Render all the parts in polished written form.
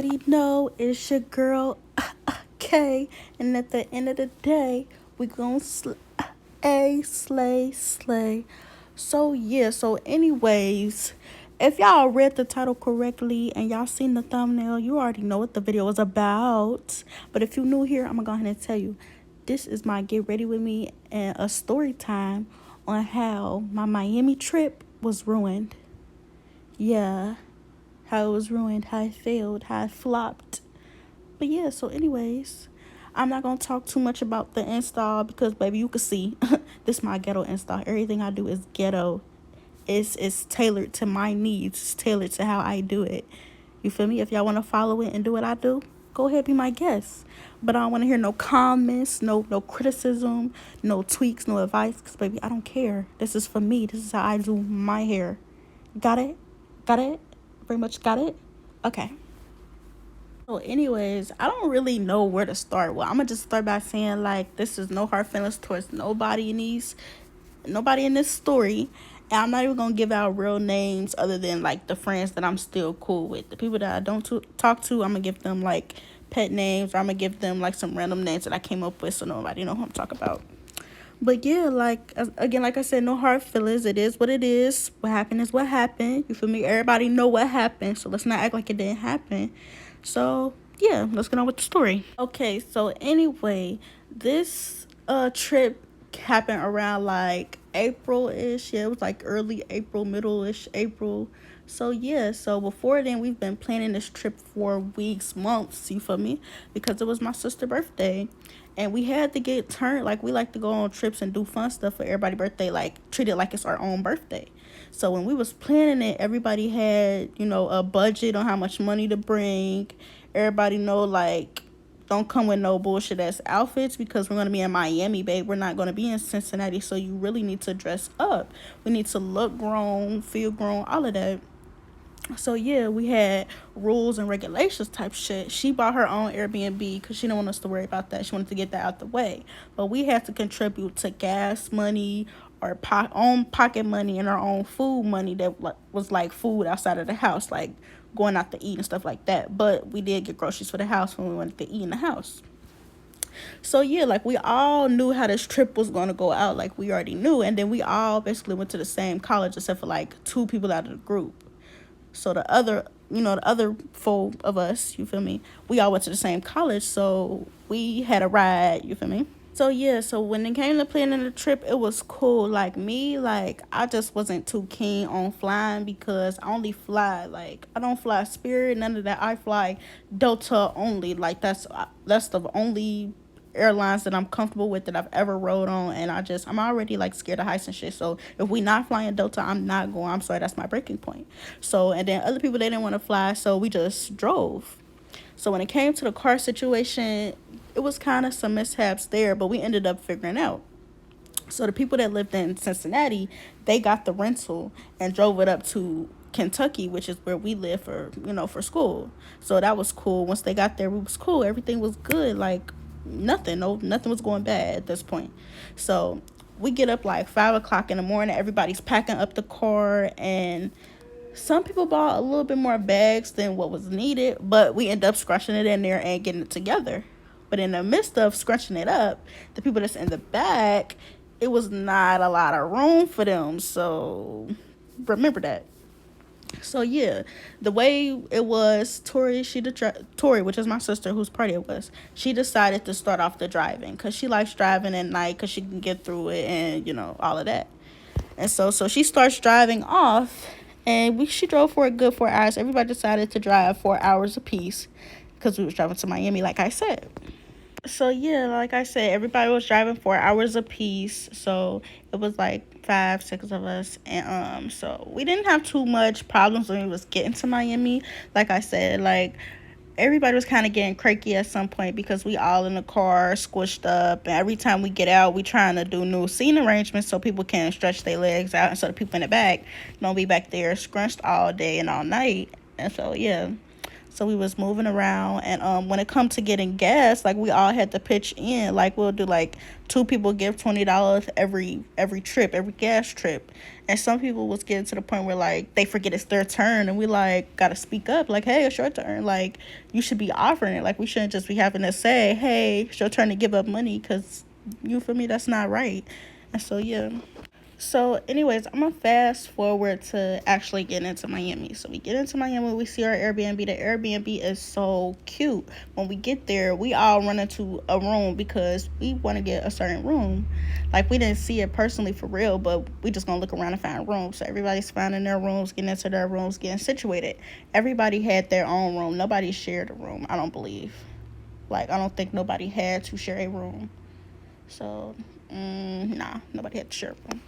already know it's your girl Kay, and at the end of the day, we gon' slay. So yeah, so anyways, if y'all read the title correctly and y'all seen the thumbnail, you already know what the video is about. But if you're new here, I'm gonna go ahead and tell you, this is my get ready with me and a story time on how my Miami trip was ruined. Yeah, how it was ruined, how it failed, how it flopped. But yeah, so anyways, I'm not gonna talk too much about the install because baby, you can see this is my ghetto install. Everything I do is ghetto. It's tailored to my needs. It's tailored to how I do it. You feel me? If y'all wanna follow it and do what I do, go ahead, be my guest. But I don't wanna hear no comments, no criticism, no tweaks, no advice, because baby, I don't care. This is for me. This is how I do my hair. Got it? Got it? Very much got it? Okay. So anyways, I don't really know where to start. Well, I'm gonna just start by saying like this is no hard feelings towards nobody in this story. And I'm not even gonna give out real names other than like the friends that I'm still cool with. The people that I don't talk to, I'm gonna give them like pet names, or I'm gonna give them like some random names that I came up with so nobody know who I'm talking about. But yeah, like again, like I said, no hard feelings. It is what it is. What happened is what happened. You feel me? Everybody know what happened, so let's not act like it didn't happen. So yeah, let's get on with the story. Okay, so anyway, this trip happened around like April-ish. Yeah, it was like early April, middle-ish April. So yeah, so before then we've been planning this trip for weeks, months, you feel me? Because it was my sister's birthday. And we had to get turned, like we like to go on trips and do fun stuff for everybody's birthday, like treat it like it's our own birthday. So when we was planning it, everybody had, a budget on how much money to bring. Everybody know like don't come with no bullshit ass outfits because we're gonna be in Miami, babe. We're not gonna be in Cincinnati, so you really need to dress up. We need to look grown, feel grown, all of that. So yeah, we had rules and regulations type shit. She bought her own Airbnb because she didn't want us to worry about that. She wanted to get that out the way. But we had to contribute to gas money, our own pocket money, and our own food money that was like food outside of the house, like going out to eat and stuff like that. But we did get groceries for the house when we wanted to eat in the house. So yeah, like we all knew how this trip was going to go out. Like we already knew. And then we all basically went to the same college except for like two people out of the group. So the other four of us, you feel me, we all went to the same college, so we had a ride, you feel me. So yeah, so when it came to planning the trip, it was cool. Like me, like I just wasn't too keen on flying because I only fly, like I don't fly Spirit, none of that. I fly Delta only. Like that's the only airlines that I'm comfortable with that I've ever rode on, and I'm already like scared of heights and shit. So if we not flying Delta, I'm not going. I'm sorry, that's my breaking point. So and then other people, they didn't want to fly, so we just drove. So when it came to the car situation, it was kind of some mishaps there, but we ended up figuring out. So the people that lived in Cincinnati, they got the rental and drove it up to Kentucky, which is where we live for school. So that was cool. Once they got there, it was cool. Everything was good. Like nothing was going bad at this point. So we get up like 5 o'clock in the morning. Everybody's packing up the car, and some people bought a little bit more bags than what was needed, but we end up scrunching it in there and getting it together. But in the midst of scrunching it up, the people that's in the back, it was not a lot of room for them. So remember that. So yeah, the way it was, Tori, which is my sister, whose party it was, she decided to start off the driving because she likes driving at night because she can get through it and all of that. And so she starts driving off, and she drove for a good 4 hours. Everybody decided to drive 4 hours apiece because we was driving to Miami, like I said. So yeah, like I said, everybody was driving 4 hours apiece. So it was like 5, 6 of us, and so we didn't have too much problems when we was getting to Miami. Like I said, like everybody was kind of getting cranky at some point because we all in the car squished up, and every time we get out, we trying to do new seating arrangements so people can stretch their legs out, and so the people in the back don't be back there scrunched all day and all night. And so yeah. So we was moving around, and when it come to getting gas, like we all had to pitch in. Like we'll do like two people give $20 every trip, every gas trip. And some people was getting to the point where like they forget it's their turn, and we like gotta speak up, like, hey, it's your turn. Like you should be offering it. Like we shouldn't just be having to say, hey, it's your turn to give up money, because you feel me, that's not right. And so yeah. So, anyways, I'm gonna fast forward to actually getting into Miami. So we get into Miami, we see our Airbnb. The Airbnb is so cute. When we get there, we all run into a room because we want to get a certain room. Like we didn't see it personally for real, but we just gonna look around and find rooms. So everybody's finding their rooms, getting into their rooms, getting situated. Everybody had their own room. Nobody shared a room, I don't believe. Like I don't think nobody had to share a room. So, nah, nobody had to share a room.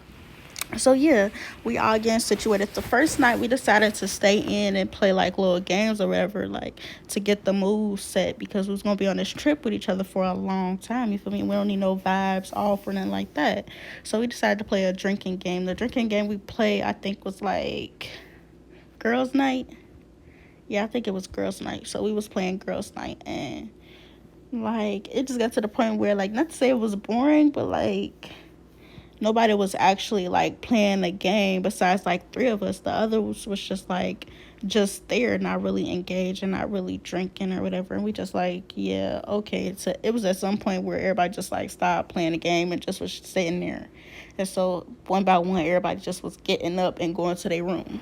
So yeah, we all getting situated. The first night we decided to stay in and play like little games or whatever, like to get the mood set, because we was gonna be on this trip with each other for a long time. You feel me? We don't need no vibes off or nothing like that. So we decided to play a drinking game. The drinking game we played, I think, was like girls' night. Yeah, I think it was girls' night. So we was playing girls' night, and like it just got to the point where, like, not to say it was boring, but like nobody was actually like playing the game besides like three of us. The others was just like just there, not really engaged and not really drinking or whatever. And we just like, yeah, okay. So it was at some point where everybody just like stopped playing the game and just was sitting there. And so one by one, everybody just was getting up and going to their room.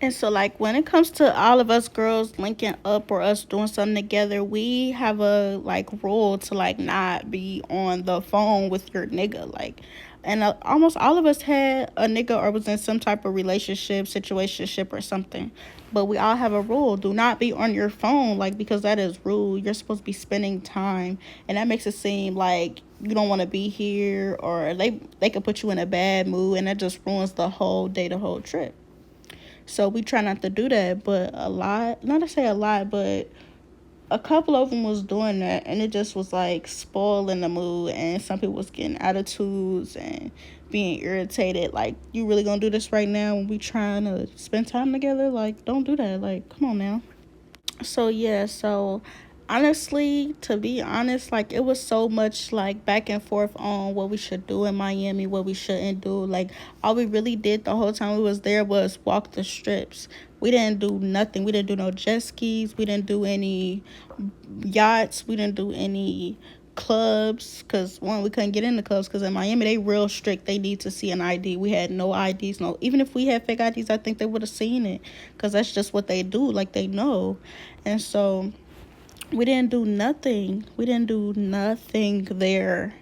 And so, like, when it comes to all of us girls linking up or us doing something together, we have a, like, rule to, like, not be on the phone with your nigga. Like, and almost all of us had a nigga or was in some type of relationship, situationship, or something. But we all have a rule. Do not be on your phone, like, because that is rude. You're supposed to be spending time. And that makes it seem like you don't want to be here, or they could put you in a bad mood, and that just ruins the whole day, the whole trip. So we try not to do that, but a lot, not to say a lot, but a couple of them was doing that, and it just was like spoiling the mood, and some people was getting attitudes and being irritated. Like, you really gonna do this right now when we trying to spend time together? Like, don't do that. Like, come on now. So yeah, so honestly, to be honest, like it was so much like back and forth on what we should do in Miami, what we shouldn't do. Like all we really did the whole time we was there was walk the strips. We didn't do nothing. We didn't do no jet skis. We didn't do any yachts. We didn't do any clubs, because one, we couldn't get in the clubs because in Miami they real strict. They need to see an ID. We had no IDs. No, even if we had fake IDs, I think they would have seen it, because that's just what they do. Like, they know. And so we didn't do nothing. We didn't do nothing there.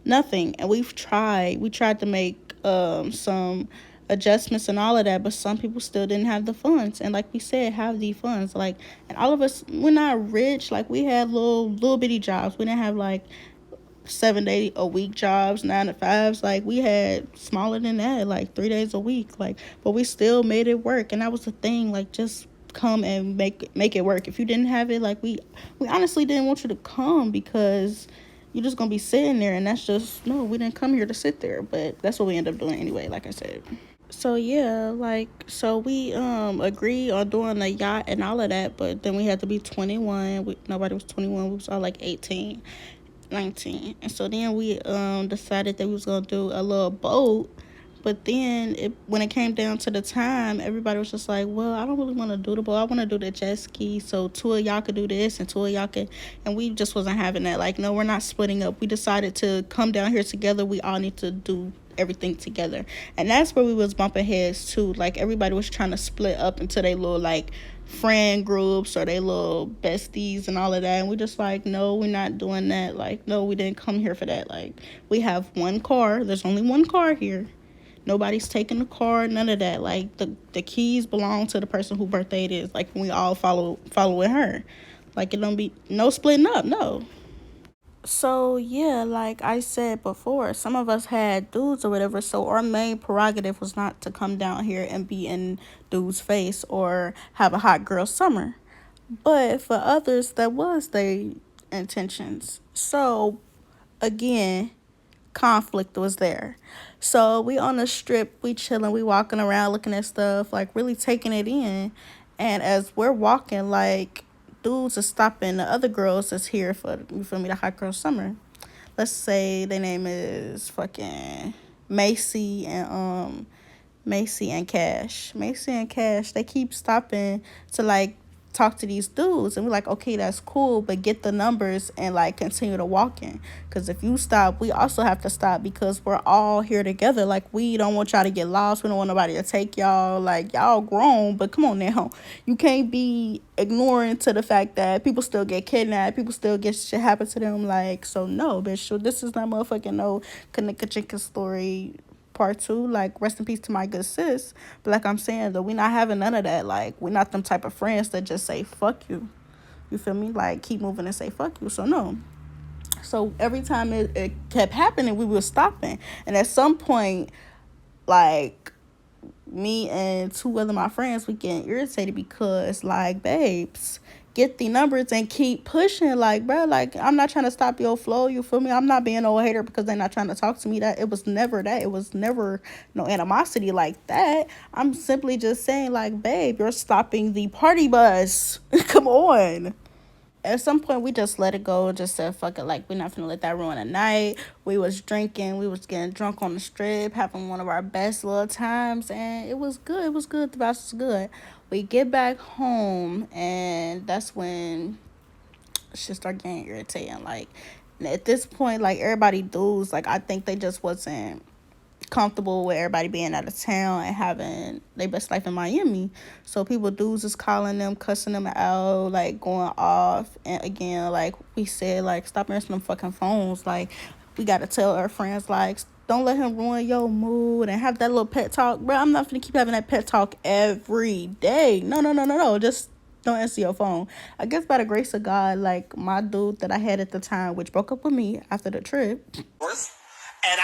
Nothing. And we tried to make some adjustments and all of that, but some people still didn't have the funds. And like we said, have the funds. Like, and all of us, we're not rich. Like, we had little bitty jobs. We didn't have like 7 day a week jobs, 9 to 5s. Like, we had smaller than that, like 3 days a week. Like, but we still made it work. And that was the thing. Like, just come and make it work. If you didn't have it, like, we honestly didn't want you to come, because you're just gonna be sitting there, and that's just, no, we didn't come here to sit there. But that's what we end up doing anyway, like I said. So yeah, like, so we agreed on doing the yacht and all of that, but then we had to be 21. Nobody was 21. We was all like 18, 19. And so then we decided that we was gonna do a little boat. But then when it came down to the time, everybody was just like, well, I don't really want to do the boat. I want to do the jet ski. So two of y'all could do this and two of y'all could. And we just wasn't having that. Like, no, we're not splitting up. We decided to come down here together. We all need to do everything together. And that's where we was bumping heads too. Like, everybody was trying to split up into their little like friend groups or they little besties and all of that. And we just like, no, we're not doing that. Like, no, we didn't come here for that. Like, we have one car. There's only one car here. Nobody's taking the car, none of that. Like, the keys belong to the person whose birthday it is. Like, we all following her. Like, it don't be no splitting up, no. So yeah, like I said before, some of us had dudes or whatever, so our main prerogative was not to come down here and be in dude's face or have a hot girl summer. But for others, that was their intentions. So again, conflict was there. So we on the strip, we chilling, we walking around looking at stuff, like really taking it in. And as we're walking, like, dudes are stopping the other girls that's here for, you feel me, the hot girl summer. Let's say their name is fucking Macy and Macy and Cash. Macy and Cash, they keep stopping to like talk to these dudes, and we're like, okay, that's cool, but get the numbers and like continue to walking. Because if you stop, we also have to stop because we're all here together. Like, we don't want y'all to get lost. We don't want nobody to take y'all. Like, y'all grown, but come on now, you can't be ignoring to the fact that people still get kidnapped, people still get shit happen to them. Like, so no, bitch. So this is not motherfucking no Kanika Chicken story part two. Like, rest in peace to my good sis. But like I'm saying, though, we not having none of that. Like, we not them type of friends that just say fuck you. You feel me? Like, keep moving and say fuck you. So no. So every time it kept happening, we were stopping. And at some point, like, me and two other my friends, we getting irritated because, like, babes, get the numbers and keep pushing. Like, bro, like, I'm not trying to stop your flow, you feel me? I'm not being no hater because they're not trying to talk to me. That it was never that. It was never no animosity like that. I'm simply just saying, like, babe, you're stopping the party bus. Come on. At some point, we just let it go. Just said, fuck it. Like, we're not gonna let that ruin the night. We was drinking. We was getting drunk on the strip, having one of our best little times. And it was good. It was good. The vibes was good. We get back home, and that's when shit start getting irritating. Like, at this point, like, everybody dudes, like, I think they just wasn't comfortable with everybody being out of town and having their best life in Miami. So people, dudes is calling them, cussing them out, like, going off. And again, like we said, like, stop answering them fucking phones. Like, we gotta tell our friends, like, don't let him ruin your mood and have that little pet talk. Bro, I'm not gonna keep having that pet talk every day. No. Just don't answer your phone. I guess by the grace of God, like, my dude that I had at the time, which broke up with me after the trip. And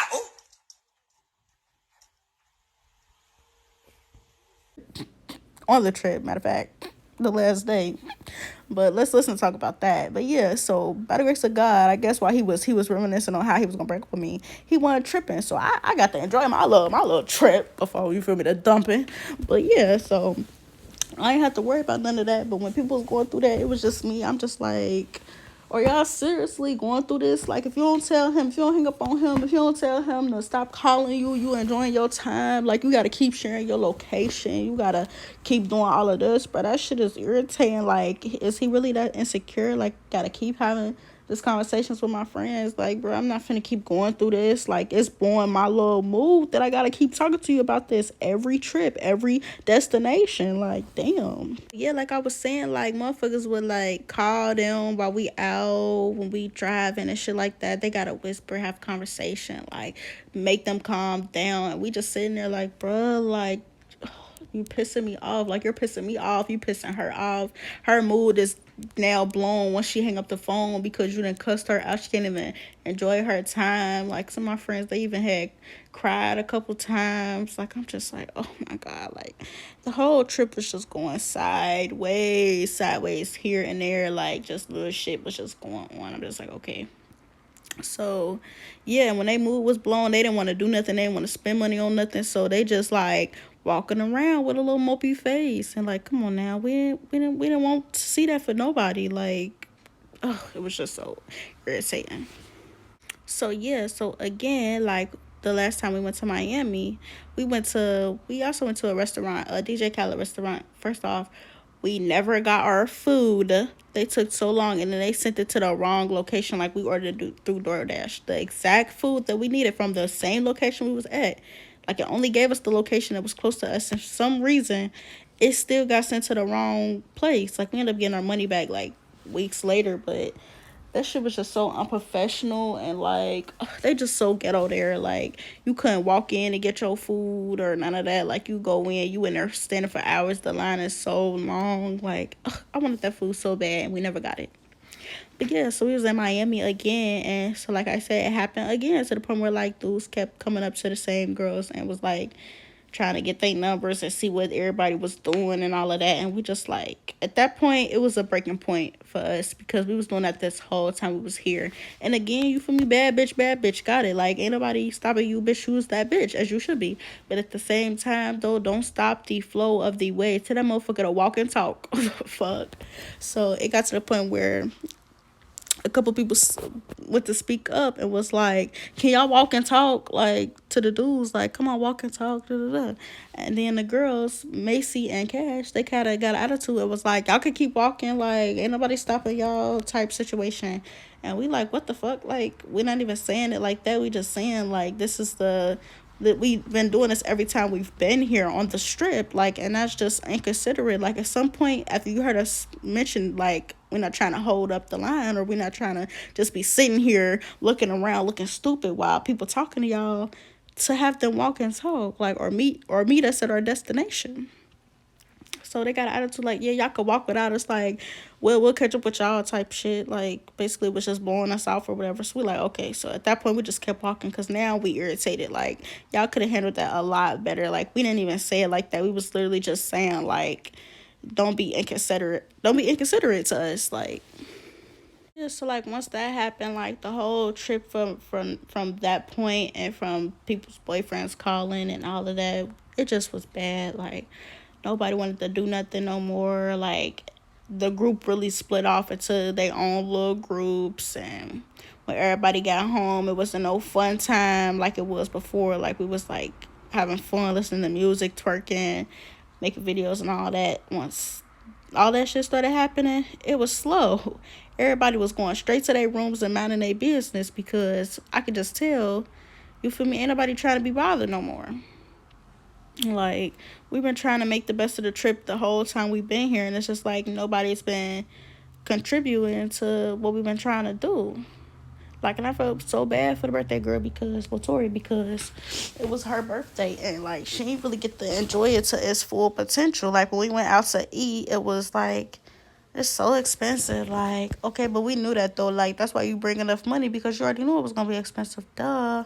on the trip, matter of fact, the last day. But let's listen to talk about that. But yeah, so by the grace of God, I guess while he was reminiscing on how he was gonna break up with me, he wasn't tripping. So I got to enjoy my little trip before, you feel me, the dumping. But yeah, so I ain't have to worry about none of that. But when people was going through that, it was just me. I'm just like, are y'all seriously going through this? Like, if you don't tell him, if you don't hang up on him, if you don't tell him to stop calling you, you enjoying your time, like, you got to keep sharing your location. You got to keep doing all of this. But that shit is irritating. Like, is he really that insecure? Like, got to keep having these conversations with my friends. Like, bro, I'm not finna keep going through this. Like, it's blowing my little mood that I gotta keep talking to you about this every trip, every destination. Like, damn. Yeah, like I was saying, like, motherfuckers would, like, call them while we out, when we driving and shit like that. They gotta whisper, have conversation, like, make them calm down. And we just sitting there like, bro, like, you pissing me off. Like, you're pissing me off. You pissing her off. Her mood is now blown once she hang up the phone because you done cussed her out. She can't even enjoy her time. Like, some of my friends, they even had cried a couple times. Like, I'm just like, oh my God. Like, the whole trip was just going sideways here and there. Like, just little shit was just going on. I'm just like, okay. So yeah, when they mood was blown, they didn't want to do nothing. They didn't want to spend money on nothing. So they just like walking around with a little mopey face and like, come on now, we didn't want to see that for nobody. Like, oh, it was just so irritating. So yeah, so again, like, the last time we went to Miami, we also went to a restaurant, a DJ Khaled restaurant. First off, we never got our food. They took so long, and then they sent it to the wrong location. Like, we ordered it through DoorDash. The exact food that we needed from the same location we was at. Like, it only gave us the location that was close to us. And for some reason, it still got sent to the wrong place. Like, we ended up getting our money back, like, weeks later. But that shit was just so unprofessional, and like, they just so ghetto there. Like, you couldn't walk in and get your food or none of that. Like, you go in, you in there standing for hours, the line is so long. Like, I wanted that food so bad, and we never got it. But yeah, so we was in Miami again, and so like I said, it happened again to the point where like dudes kept coming up to the same girls and was like trying to get their numbers and see what everybody was doing and all of that. And we just like, at that point, it was a breaking point for us because we was doing that this whole time we was here. And again, you feel me? Bad bitch, got it. Like, ain't nobody stopping you, bitch. You was that bitch, as you should be. But at the same time, though, don't stop the flow of the way. Tell that motherfucker to walk and talk. Fuck. So it got to the point where a couple people went to speak up and was like, can y'all walk and talk, like, to the dudes, like, come on, walk and talk, da, da, da. And then the girls, Macy and Cash, they kind of got an attitude. It was like, y'all could keep walking, like, ain't nobody stopping y'all type situation. And we like, what the fuck? Like, we're not even saying it like that. We just saying, like, this is that we've been doing this every time we've been here on the strip, like, and that's just inconsiderate. Like, at some point after you heard us mention, like, we're not trying to hold up the line, or we're not trying to just be sitting here looking around looking stupid while people talking to y'all, to have them walk and talk, like, or meet us at our destination. So they got an attitude like, yeah, y'all could walk without us, like, we'll catch up with y'all type shit. Like, basically it was just blowing us off or whatever. So we like, okay. So at that point we just kept walking because now we irritated. Like, y'all could have handled that a lot better. Like, we didn't even say it like that. We was literally just saying, like, don't be inconsiderate to us. Like, yeah, so like once that happened, like the whole trip from that point, and from people's boyfriends calling and all of that, it just was bad. Like, nobody wanted to do nothing no more. Like, the group really split off into their own little groups, and when everybody got home, it wasn't no fun time like it was before. Like, we was like having fun, listening to music, twerking, making videos and all that. Once all that shit started happening, it was slow. Everybody was going straight to their rooms and minding their business, because I could just tell, you feel me, ain't nobody trying to be bothered no more. Like, we've been trying to make the best of the trip the whole time we've been here, and it's just like nobody's been contributing to what we've been trying to do. Like, and I felt so bad for the birthday girl because, well, Tori, because it was her birthday, and like she didn't really get to enjoy it to its full potential. Like, when we went out to eat, it was like, it's so expensive. Like, okay, but we knew that though. Like, that's why you bring enough money, because you already knew it was gonna be expensive. Duh.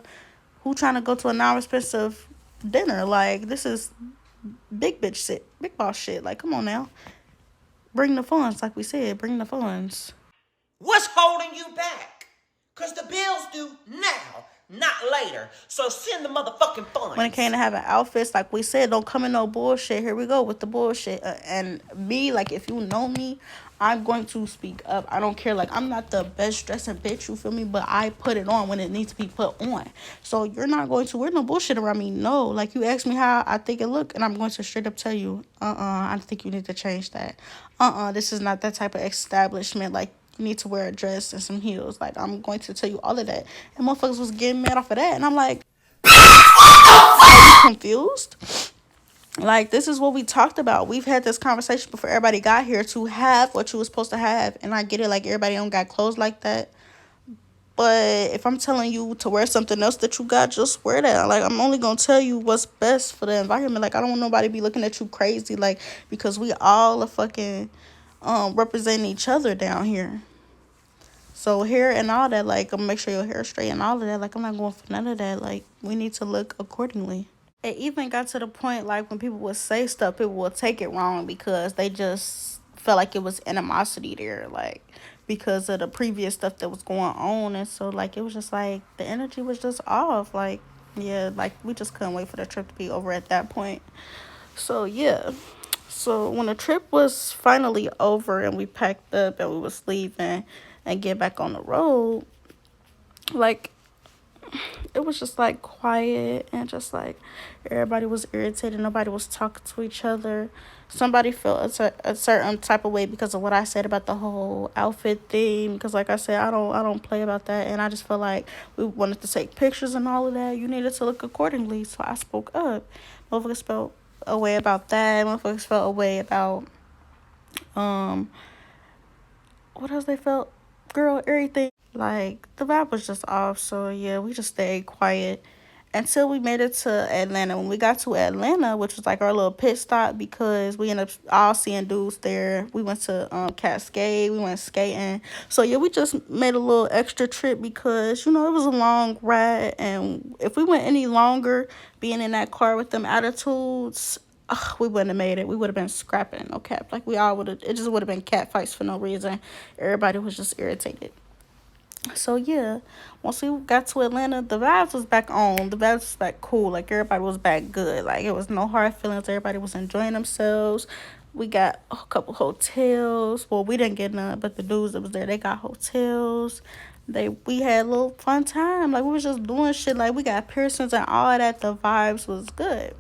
Who trying to go to a non-expensive dinner? Like, this is big bitch shit, big boss shit. Like, come on now, bring the funds. Like we said, bring the funds. What's holding you back? Because the bills due now, not later. So send the motherfucking funds. When it came to having outfits, like we said, don't come in no bullshit. Here we go with the bullshit. And me, like, if you know me, I'm going to speak up. I don't care. Like, I'm not the best dressing bitch, you feel me? But I put it on when it needs to be put on. So you're not going to wear no bullshit around me. No. Like, you ask me how I think it look, and I'm going to straight up tell you, I think you need to change that. This is not that type of establishment. Like, you need to wear a dress and some heels. Like, I'm going to tell you all of that. And motherfuckers was getting mad off of that. And I'm like, are you confused? Like, this is what we talked about. We've had this conversation before everybody got here, to have what you was supposed to have. And I get it, like, everybody don't got clothes like that. But if I'm telling you to wear something else that you got, just wear that. Like, I'm only going to tell you what's best for the environment. Like, I don't want nobody to be looking at you crazy. Like, because we all are fucking representing each other down here. So hair and all that, like, I'm gonna make sure your hair is straight and all of that. Like, I'm not going for none of that. Like, we need to look accordingly. It even got to the point, like, when people would say stuff, people would take it wrong because they just felt like it was animosity there, like, because of the previous stuff that was going on. And so, like, it was just like the energy was just off. Like, yeah, like, we just couldn't wait for the trip to be over at that point. So yeah. So when the trip was finally over and we packed up and we was leaving and get back on the road, like, it was just like quiet, and just like everybody was irritated. Nobody was talking to each other. Somebody felt a certain type of way because of what I said about the whole outfit thing. Because, like I said, I don't play about that, and I just felt like we wanted to take pictures and all of that. You needed to look accordingly, so I spoke up. Motherfuckers felt a way about that. Motherfuckers felt a way about what else they felt? Girl, everything. Like, the vibe was just off. So yeah, we just stayed quiet until we made it to Atlanta. When we got to Atlanta, which was like our little pit stop, because we ended up all seeing dudes there. We went to Cascade, we went skating. So yeah, we just made a little extra trip because, you know, it was a long ride, and if we went any longer being in that car with them attitudes, we wouldn't have made it. We would have been scrapping, no cap. Like we all would have, it just would have been cat fights for no reason. Everybody was just irritated. So yeah, once we got to Atlanta, the vibes was back on. The vibes was back cool. Like everybody was back good. Like it was no hard feelings. Everybody was enjoying themselves. We got a couple hotels. Well, we didn't get none, but the dudes that was there, they got hotels. We had a little fun time. Like we was just doing shit. Like we got piercings and all that. The vibes was good.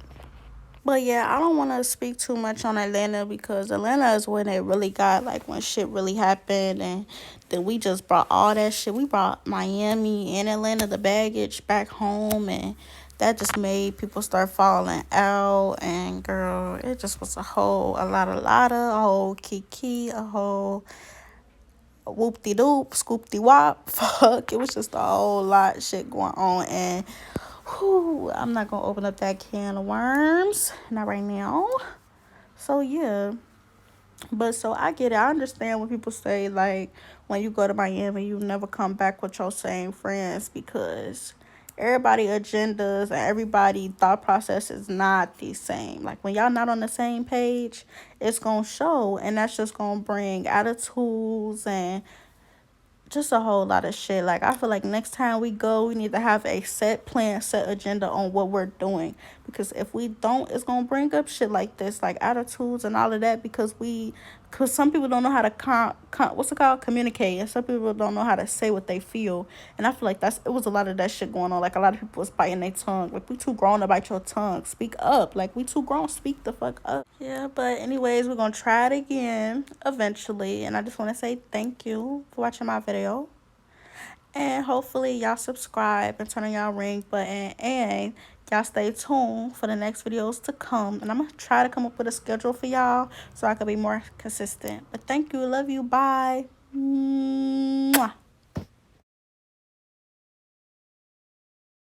But yeah, I don't want to speak too much on Atlanta because Atlanta is when it really got, like, when shit really happened. And then we just brought all that shit. We brought Miami and Atlanta, the baggage, back home. And that just made people start falling out. And girl, it just was a whole kiki, a whole whoop de doop, scoop de wop. Fuck, it was just a whole lot of shit going on. And whew, I'm not gonna open up that can of worms, not right now. So yeah, but so I get it. I understand when people say, like, when you go to Miami, you never come back with your same friends, because everybody agendas and everybody thought process is not the same. Like when y'all not on the same page, it's gonna show, and that's just gonna bring attitudes and just a whole lot of shit. Like I feel like next time we go, we need to have a set plan, set agenda on what we're doing. Because if we don't, it's gonna bring up shit like this, like attitudes and all of that. Because some people don't know how to what's it called, communicate, and some people don't know how to say what they feel. And I feel like it was a lot of that shit going on. Like a lot of people was biting their tongue. Like we too grown to bite your tongue. Speak up. Like we too grown. Speak the fuck up. Yeah, but anyways, we're gonna try it again eventually. And I just want to say thank you for watching my video. And hopefully y'all subscribe and turn on y'all ring button. And y'all stay tuned for the next videos to come. And I'm gonna try to come up with a schedule for y'all so I can be more consistent. But thank you. Love you. Bye. Mwah.